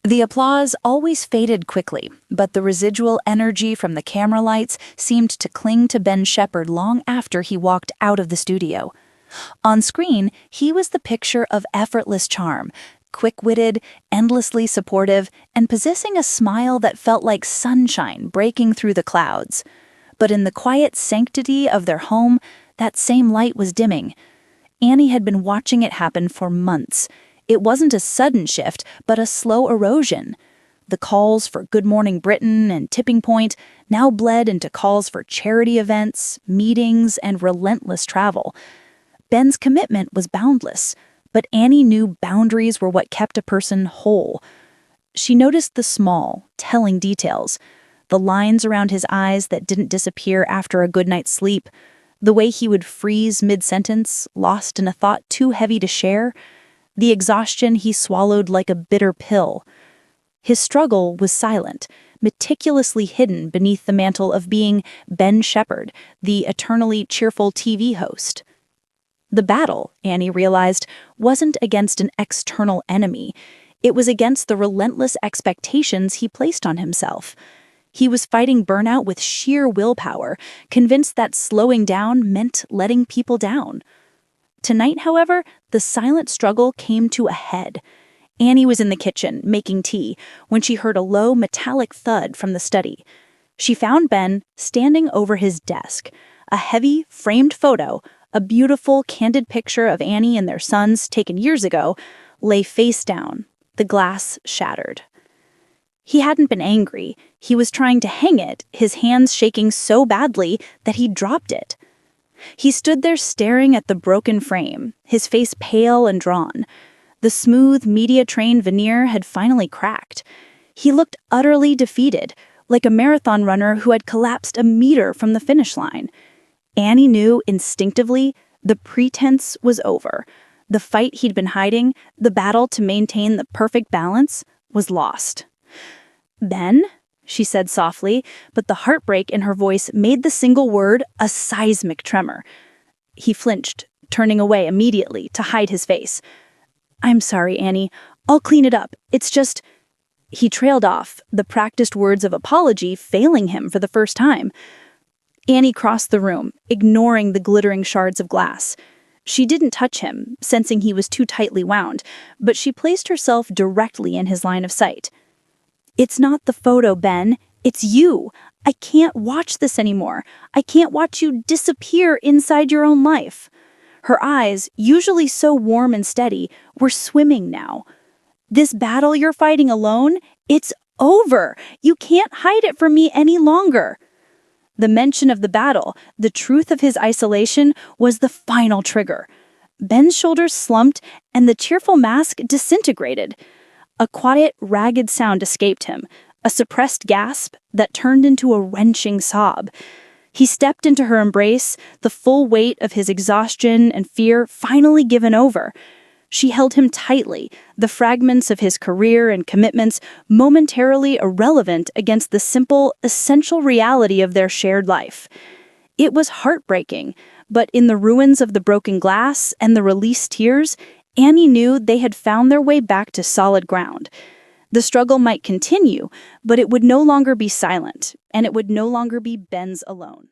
The applause always faded quickly, but the residual energy from the camera lights seemed to cling to Ben Shephard long after he walked out of the studio. On screen, he was the picture of effortless charm, quick-witted, endlessly supportive, and possessing a smile that felt like sunshine breaking through the clouds. But in the quiet sanctity of their home, that same light was dimming. Annie had been watching it happen for months. It wasn't a sudden shift, but a slow erosion. The calls for Good Morning Britain and Tipping Point now bled into calls for charity events, meetings, and relentless travel. Ben's commitment was boundless, but Annie knew boundaries were what kept a person whole. She noticed the small, telling details, the lines around his eyes that didn't disappear after a good night's sleep, the way he would freeze mid-sentence, lost in a thought too heavy to share, the exhaustion he swallowed like a bitter pill. His struggle was silent, meticulously hidden beneath the mantle of being Ben Shephard, the eternally cheerful TV host. The battle, Annie realized, wasn't against an external enemy. It was against the relentless expectations he placed on himself. He was fighting burnout with sheer willpower, convinced that slowing down meant letting people down. Tonight, however, the silent struggle came to a head. Annie was in the kitchen, making tea, when she heard a low, metallic thud from the study. She found Ben standing over his desk. A heavy, framed photo, a beautiful, candid picture of Annie and their sons taken years ago, lay face down, the glass shattered. He hadn't been angry. He was trying to hang it, his hands shaking so badly that he dropped it. He stood there staring at the broken frame, his face pale and drawn. The smooth, media-trained veneer had finally cracked. He looked utterly defeated, like a marathon runner who had collapsed a meter from the finish line. Annie knew instinctively the pretense was over. The fight he'd been hiding, the battle to maintain the perfect balance, was lost. "Ben?" she said softly, but the heartbreak in her voice made the single word a seismic tremor. He flinched, turning away immediately to hide his face. "I'm sorry, Annie. I'll clean it up. It's just—" He trailed off, the practiced words of apology failing him for the first time. Annie crossed the room, ignoring the glittering shards of glass. She didn't touch him, sensing he was too tightly wound, but she placed herself directly in his line of sight. "It's not the photo, Ben. It's you. I can't watch this anymore. I can't watch you disappear inside your own life." Her eyes, usually so warm and steady, were swimming now. "This battle you're fighting alone, it's over. You can't hide it from me any longer." The mention of the battle, the truth of his isolation, was the final trigger. Ben's shoulders slumped and the cheerful mask disintegrated. A quiet, ragged sound escaped him, a suppressed gasp that turned into a wrenching sob. He stepped into her embrace, the full weight of his exhaustion and fear finally given over. She held him tightly, the fragments of his career and commitments momentarily irrelevant against the simple, essential reality of their shared life. It was heartbreaking, but in the ruins of the broken glass and the released tears, Annie knew they had found their way back to solid ground. The struggle might continue, but it would no longer be silent, and it would no longer be Ben's alone.